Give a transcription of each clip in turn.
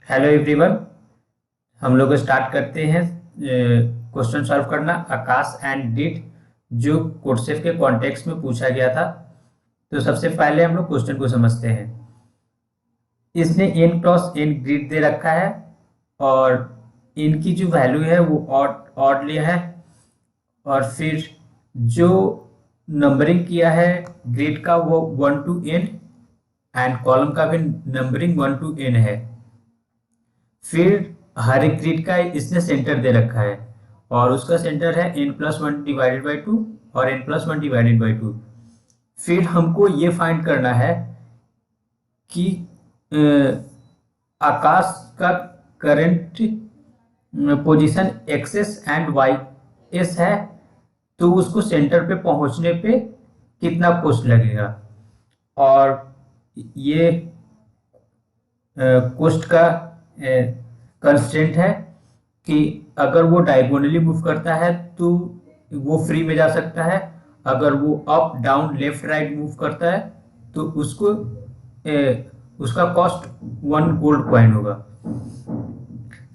Hello everyone. हम लोग start करते हैं क्वेश्चन सॉल्व करना आकाश एंड डिड, जो कोर्सेफ के कॉन्टेक्स्ट में पूछा गया था। तो सबसे पहले हम लोग क्वेश्चन को समझते हैं। इसने n क्रॉस n ग्रिड दे रखा है और इनकी जो वैल्यू है वो ऑड लिया है, और फिर जो नंबरिंग किया है ग्रिड का वो 1 to n एंड कॉलम का भी नंबरिंग 1 to n है। फिर हर एक ग्रिड का इसने सेंटर दे रखा है और उसका सेंटर है n+1 डिवाइडेड बाई 2 और n+1 डिवाइडेड बाई 2। फिर हमको ये फाइंड करना है कि आकाश का current position x's and y's है, तो उसको सेंटर पे पहुंचने पे कितना कॉस्ट लगेगा। और ये कॉस्ट का कंस्ट्रेंट है कि अगर वो डायगोनली मूव करता है तो वो फ्री में जा सकता है, अगर वो up down left right move करता है तो उसको उसका कॉस्ट 1 गोल्ड कॉइन होगा।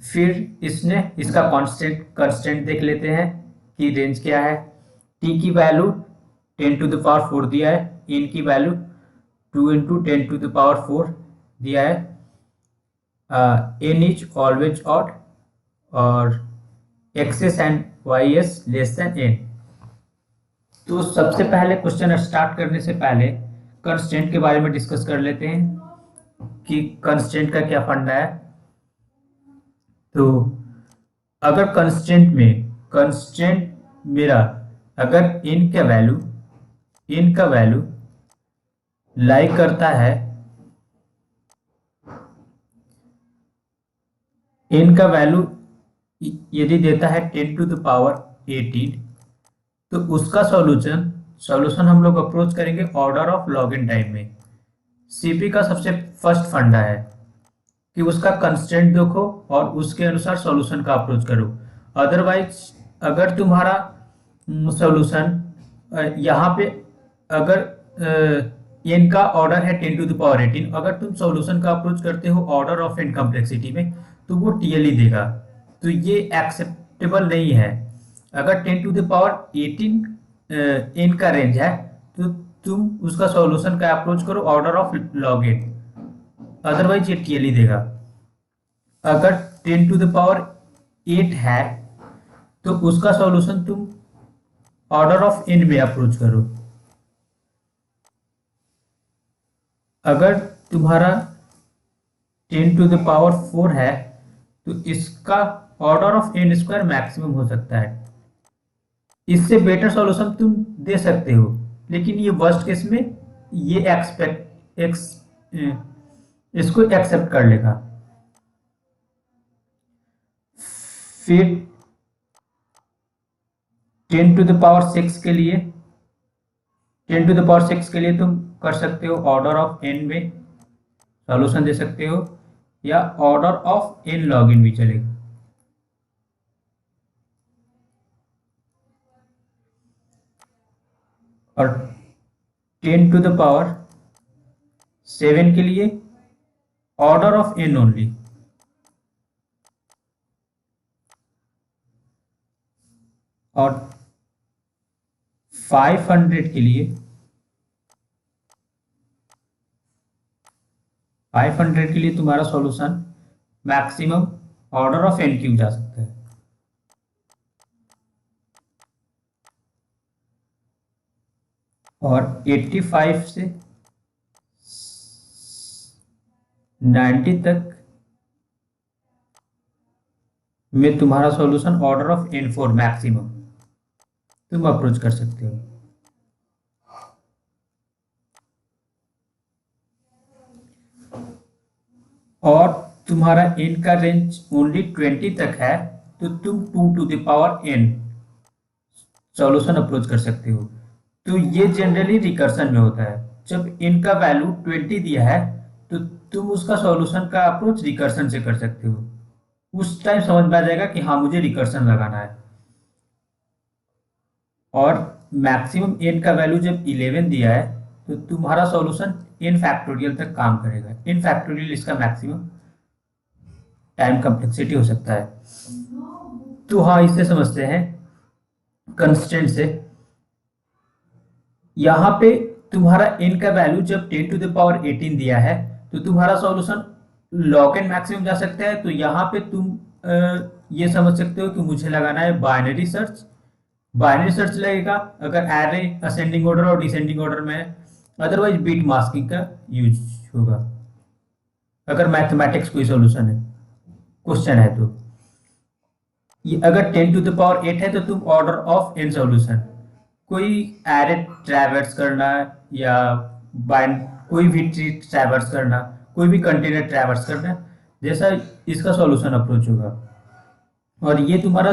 फिर इसने इसका कंस्टेंट देख लेते हैं कि रेंज क्या है। टी की वैल्यू 10 to the power 4 दिया है, इन की value 2 into 10 to the power 4 दिया है। n इज ऑलवेज ऑड और x's and y's less than n। तो सबसे पहले क्वेश्चन स्टार्ट करने से पहले कंस्टेंट के बारे में डिस्कस कर लेते हैं कि कंस्टेंट का क्या फंडा है। तो अगर कंस्टेंट मेरा अगर n का वैल्यू लाई करता है, n का वैल्यू यदि देता है 10 to the power 18, तो उसका सॉल्यूशन हम लोग अप्रोच करेंगे order of log n time में। सीपी का सबसे फर्स्ट फंडा है कि उसका कंस्टेंट देखो और उसके अनुसार सॉल्यूशन का अप्रोच करो। अदरवाइज अगर तुम्हारा सॉल्यूशन यहाँ पे अगर n का ऑर्डर है 10 to the power 18, अगर तुम सॉल्यूशन का अप्रोच करते हो ऑर्डर ऑफ n कम्प्लेक्सिटी में तो वो टीएल ही देगा, तो ये एक्सेप्टेबल नहीं है। अगर 10 to the power 18 n का रेंज है तो तुम उसका सॉल्यूशन का अप्रोच करो order of log n, otherwise ये टीएल ही देगा। अगर 10 to the power 8 है तो उसका सॉल्यूशन तुम ऑर्डर ऑफ n में अप्रोच करो। अगर तुम्हारा 10 to the power 4 है तो इसका order of n square maximum हो सकता है। इससे बेटर सॉल्यूशन तुम दे सकते हो, लेकिन ये वर्स्ट केस में ये इसको एक्सेप्ट कर लेगा। फिर 10 to the power 6 के लिए तुम कर सकते हो ऑर्डर ऑफ n में सॉल्यूशन दे सकते हो, या order of n log in भी चलेगा। और 10 to the power 7 के लिए ऑर्डर ऑफ n ओनली। और 500 के लिए तुम्हारा solution maximum order of n cube जा सकता है। और 85 से 90 तक में तुम्हारा solution order of n4 maximum तुम अप्रोच कर सकते हो। और तुम्हारा n का रेंज ओनली 20 तक है तो तुम 2 to the power n solution approach कर सकते हो। तो ये जनरली रिकर्सन में होता है, जब n का वैल्यू 20 दिया है तो तुम उसका सॉल्यूशन का अप्रोच रिकर्सन से कर सकते हो। उस टाइम समझ में आ जाएगा कि हाँ मुझे रिकर्सन लगाना है। और मैक्सिमम n का वैल्यू जब 11 दिया है तो तुम्हारा सॉल्यूशन n फैक्टोरियल तक काम करेगा। n फैक्टोरियल इसका मैक्सिमम टाइम कम्प्लेक्सिटी हो सकता है। तो हाँ, इससे समझते हैं कंस्टेंट से। यहाँ पे तुम्हारा n का वैल्यू जब 10⁻18 दिया है तो तुम्हारा सॉल्यूशन लॉग एन मैक्सिमम जा सकता है। तो यहाँ पे तुम ये समझ सकते हो कि मुझे लगाना है बाइनरी सर्च। बाइनरी सर्च लगेगा अगर एरे असेंडिंग ऑर्डर और डिसेंडिंग ऑर्डर में है, अदरवाइज बिट मास्किंग का यूज होगा अगर मैथमेटिक्स कोई सॉल्यूशन है, क्वेश्चन है। तो ये अगर 10⁸ है तो तुम ऑर्डर ऑफ n सॉल्यूशन, कोई एरे ट्रैवर्स करना या बाइंड कोई भी ट्री ट्रैवर्स करना, कोई भी कंटेनर ट्रैवर्स करना, जैसा इसका सॉल्यूशन अप्रोच होगा। और ये तुम्हारा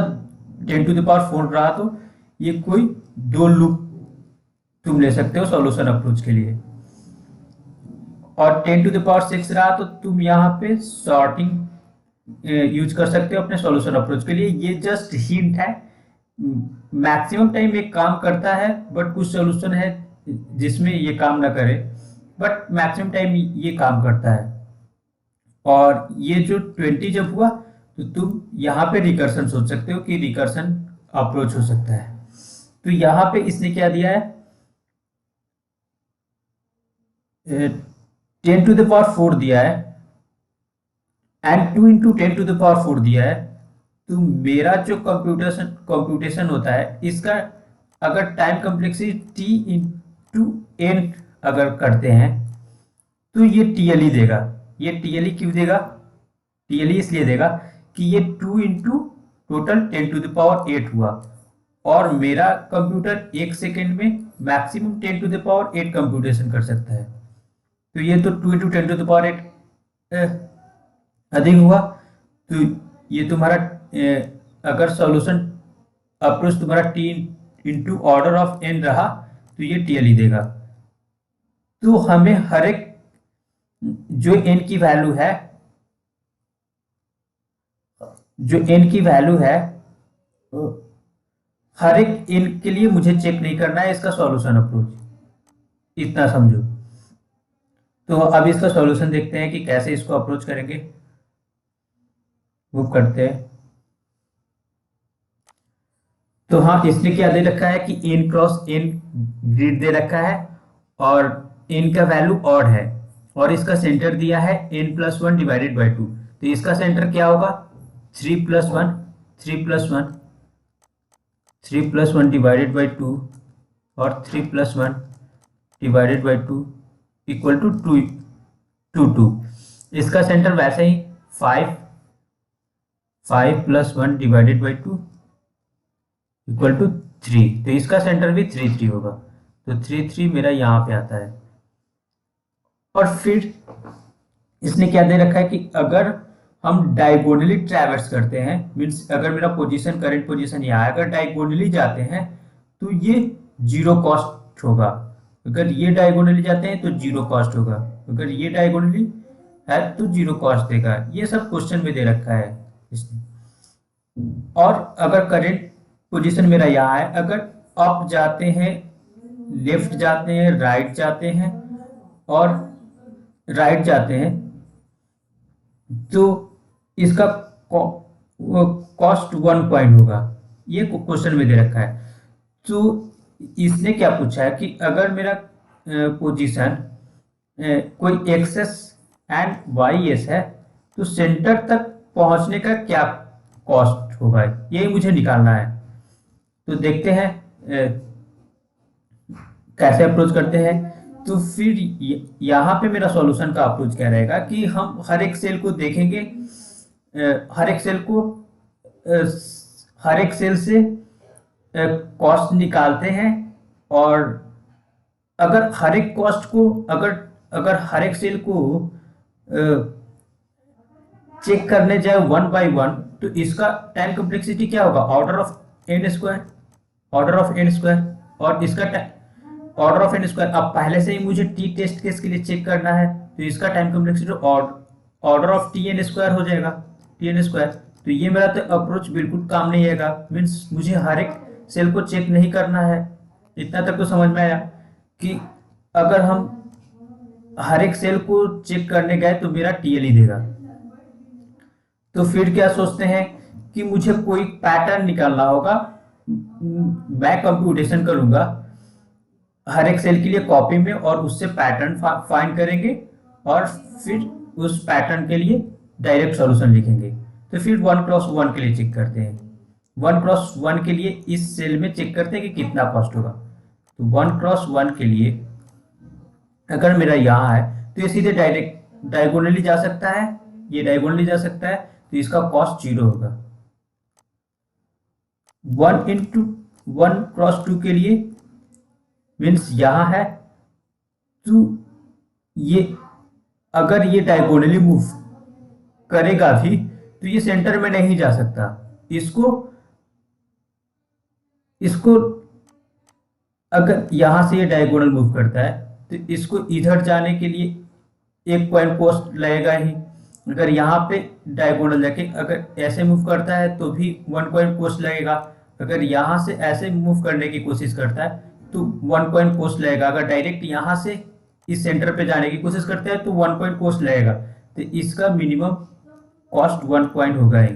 10⁴ रहा तो ये कोई दो लूप तुम ले सकते हो सॉल्यूशन अप्रोच के लिए। और 10⁶ रहा तो तुम यहाँ पे सॉर्टिंग यूज कर सकते हो अपने सॉल्यूशन अप्रोच के लिए। ये जस्ट हिंट है, मैक्सिमम टाइम ये काम करता है, बट कुछ सॉल्यूशन है जिसमें ये काम ना करे, बट मैक्सिमम टाइम ये काम करता है। और ये जो 20 जब हुआ तो तुम यहाँ पे रिकर्सन सोच सकते हो कि रिकर्सन अप्रोच हो सकता है। तो यहाँ पे इसने क्या दिया है, 10⁴ दिया है एंड 2 × 10⁴ दिया है। तो मेरा जो कंप्यूटेशन होता है इसका अगर टाइम कम्प्लेक्सिटी t × n अगर करते हैं तो ये TLE देगा। ये TLE क्यों देगा? TLE इसलिए देगा कि ये 2 × टोटल 10⁸ हुआ और मेरा कंप्यूटर 1 सेकेंड में मैक्सिमम 10⁸ कंप्यूटेशन कर सकता है। तो ये तो 2 × 10⁸ अधिक हुआ। तो ये तुम्हारा अगर सॉल्यूशन अप्रोच तुम्हारा t × ऑर्डर ऑफ n रहा तो ये TLE देगा। तो हमें हर एक जो n की वैल्यू है, हर एक n के लिए मुझे चेक नहीं करना है इसका सॉल्यूशन अप्रोच, इतना समझो। तो अब इसका सॉल्यूशन देखते हैं कि कैसे इसको अप्रोच करेंगे। मूव करते हैं। तो हाँ, इसने क्या दे रखा है कि n × n ग्रिड दे रखा है और n का वैल्यू ऑड है और इसका सेंटर दिया है n+1 डिवाइडेड बाई 2। तो इसका सेंटर क्या होगा? 3+1 डिवाइडेड बाई 2 और 3+1 डिवाइडेड बाई 2 इक्वल टू 2। इसका सेंटर वैसे ही 5 + 1 डिवाइडेड बाई 2 इक्वल टू 3। तो इसका सेंटर भी 3 होगा। तो 3 मेरा यहाँ पे आता है। और फिर इसने क्या दे रखा है कि अगर हम डायगोनली ट्रैवर्स करते हैं, मीन्स अगर मेरा पोजीशन करंट पोजीशन यहाँ है, अगर डायगोनली जाते हैं तो ये 0 कॉस्ट होगा। अगर ये डायगोनली जाते हैं तो 0 कॉस्ट होगा, अगर ये डायगोनली है तो 0 कॉस्ट देगा। ये सब क्वेश्चन में दे रखा है इसने। और अगर करंट पोजीशन मेरा यहाँ है, अगर अप जाते हैं, लेफ्ट जाते हैं, राइट जाते हैं और राइट जाते हैं तो इसका कॉस्ट 1 पॉइंट होगा। ये क्वेश्चन में दे रखा है। तो इसने क्या पूछा है कि अगर मेरा पोजीशन कोई एक्सेस एंड वाई एस है तो सेंटर तक पहुंचने का क्या कॉस्ट होगा, यही मुझे निकालना है। तो देखते हैं कैसे अप्रोच करते हैं। तो फिर यहाँ पे मेरा सॉल्यूशन का अप्रोच क्या रहेगा कि हम हर एक सेल को देखेंगे, हर एक सेल से कॉस्ट निकालते हैं और अगर हर एक कॉस्ट को अगर हर एक सेल को चेक करने जाए 1 बाय 1 तो इसका टाइम कम्प्लेक्सिटी क्या होगा? Order of n square. और इसका ऑर्डर ऑफ n स्क्वायर। अब पहले से ही मुझे टी टेस्ट केस के लिए चेक करना है तो इसका time complexity order of tn square हो जाएगा, tn स्क्वायर। तो ये मेरा तो अप्रोच बिल्कुल काम नहीं आएगा, मीन्स मुझे हर एक सेल को चेक नहीं करना है। इतना तक तो समझ में आया कि अगर हम हर एक सेल को चेक करने गए तो मेरा TLE देगा। तो फिर क्या सोचते हैं कि मुझे कोई पैटर्न निकालना होगा, मैं कंप्यूटेशन करूंगा हर एक सेल के लिए कॉपी में और उससे पैटर्न फाइंड करेंगे और फिर उस पैटर्न के लिए डायरेक्ट सॉल्यूशन लिखेंगे। तो फिर 1x1 के लिए चेक करते हैं। 1x1 के लिए इस सेल में चेक करते हैं कि कितना कॉस्ट होगा। तो 1x1 के लिए अगर मेरा यहाँ है तो ये सीधे डायरेक्ट डायगोनली जा सकता है, ये डायगोनली जा सकता है, तो इसका कॉस्ट 0 होगा। 1x2 के लिए मीन्स यहाँ है, तो ये अगर ये डायगोनली मूव करेगा भी तो ये सेंटर में नहीं जा सकता। इसको अगर यहां से ये डायगोनल मूव करता है तो इसको इधर जाने के लिए एक पॉइंट कॉस्ट लगेगा ही। अगर यहाँ पे डायगोनल जाके अगर ऐसे मूव करता है तो भी 1 पॉइंट कॉस्ट लगेगा। अगर यहाँ से ऐसे मूव करने की कोशिश करता है तो 1 पॉइंट कॉस्ट लगेगा। अगर डायरेक्ट यहाँ से इस सेंटर पे जाने की कोशिश करते हैं तो 1 पॉइंट कॉस्ट लगेगा। तो इसका मिनिमम कॉस्ट 1 पॉइंट होगा ही।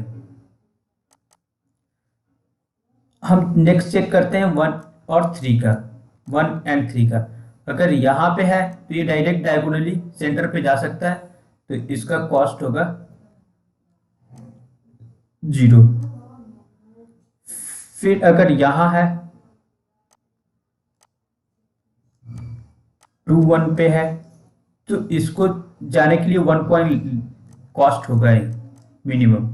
हम नेक्स्ट चेक करते हैं 1 और 3 का, 1 एंड 3 का। अगर यहाँ पे है तो ये डायरेक्ट डायगोनली सेंटर पे जा सकता है, तो इसका कॉस्ट होगा 0। फिर अगर यहाँ है 2 1 पे है तो इसको जाने के लिए 1 पॉइंट कॉस्ट होगा ही मिनिमम।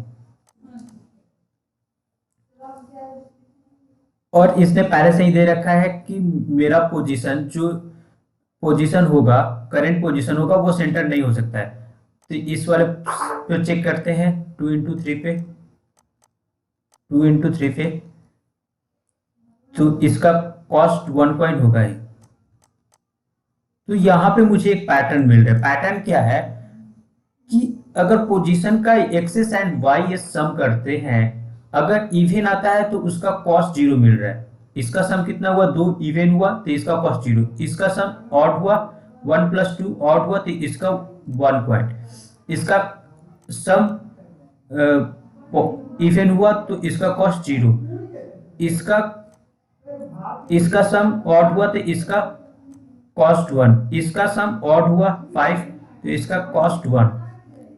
और इसने पहले से ही दे रखा है कि मेरा पोजीशन जो पोजीशन होगा, करंट पोजीशन होगा, वो सेंटर नहीं हो सकता है। तो इस वाले पे चेक करते हैं 2 इंटू 3 पे, 2 इंटू 3 पे, तो इसका कॉस्ट 1 पॉइंट होगा ही। तो यहाँ पे मुझे एक पैटर्न मिल रहा है। पैटर्न क्या है कि अगर पोजीशन का एक्सेस एंड वाई ये सम करते हैं, अगर इवन आता है तो उसका कॉस्ट 0 मिल रहा है। इसका सम कितना हुआ, 2 इवन हुआ तो इसका कॉस्ट 0। इसका सम ऑड हुआ 1 + 2 ऑड हुआ तो इसका 1 पॉइंट। इसका सम इवन हुआ तो इसका कॉस्ट 0। इसका सम ऑड हुआ तो इसका कॉस्ट 1। इसका सम ऑड हुआ 5 तो इसका कॉस्ट 1।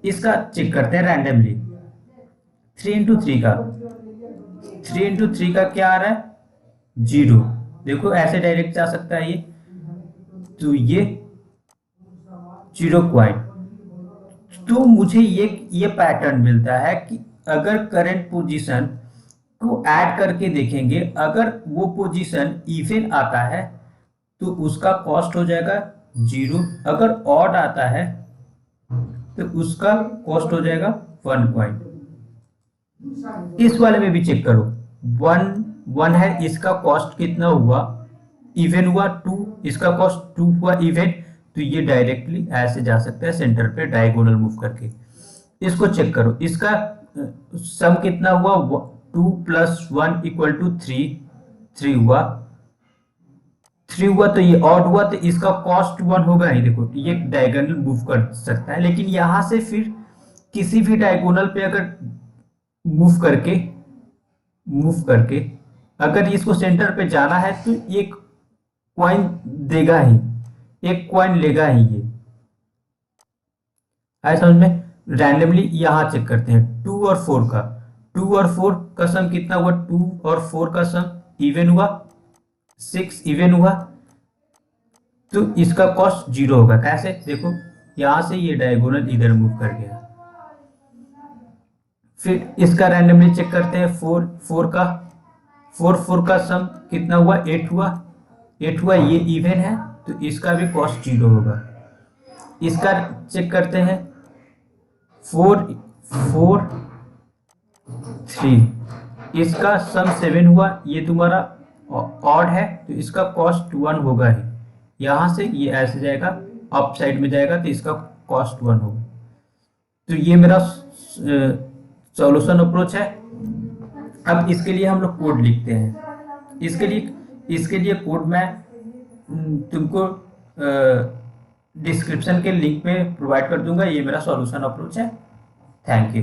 इसका चेक करते हैं रैंडमली 3 इंटू 3 का। 3 इंटू 3 का क्या आ रहा है, 0। देखो ऐसे डायरेक्ट जा सकता है ये, तो ये 0 पॉइंट। तो मुझे ये पैटर्न मिलता है कि अगर करंट पोजीशन को ऐड करके देखेंगे, अगर वो पोजीशन इवन आता है तो उसका कॉस्ट हो जाएगा 0। अगर ऑड आता है तो उसका कॉस्ट हो जाएगा 1 पॉइंट। इस वाले में भी चेक करो, 1 है, इसका कॉस्ट कितना हुआ, इवन हुआ 2, इसका कॉस्ट 2 हुआ इवन, तो ये डायरेक्टली ऐसे जा सकता है सेंटर पे डायगोनल मूव करके। इसको चेक करो, इसका सम कितना हुआ, 2 + 1 = 3 हुआ, 3 हुआ तो ये ऑड हुआ तो इसका कॉस्ट 1 होगा ही। देखो ये डायगोनल मूव कर सकता है, लेकिन यहां से फिर किसी भी डायगोनल पे अगर मूव करके अगर इसको सेंटर पे जाना है तो एक कॉइन देगा ही, एक कॉइन लेगा ही ये। आए समझ में। रैंडमली यहां चेक करते हैं 2 और 4 का। 2 और 4 का सम कितना हुआ, 2 और 4 का सम इवन हुआ, 6 इवन हुआ, तो इसका कॉस्ट 0 होगा। कैसे, देखो यहां से ये डायगोनल इधर मूव कर गया। फिर इसका रैंडमली चेक करते हैं 4 का सम कितना हुआ, 8 हुआ, ये इवन है तो इसका भी कॉस्ट 0 होगा। इसका चेक करते हैं 4 3, इसका सम 7 हुआ, ये तुम्हारा ऑड है तो इसका कॉस्ट 1 होगा ही। यहां से ये ऐसे जाएगा, अप साइड में जाएगा तो इसका कॉस्ट 1 होगा। तो ये मेरा सॉल्यूशन अप्रोच है। अब इसके लिए हम लोग कोड लिखते हैं। इसके लिए कोड मैं तुमको डिस्क्रिप्शन के लिंक में प्रोवाइड कर दूंगा। ये मेरा सॉल्यूशन अप्रोच है। Thank you.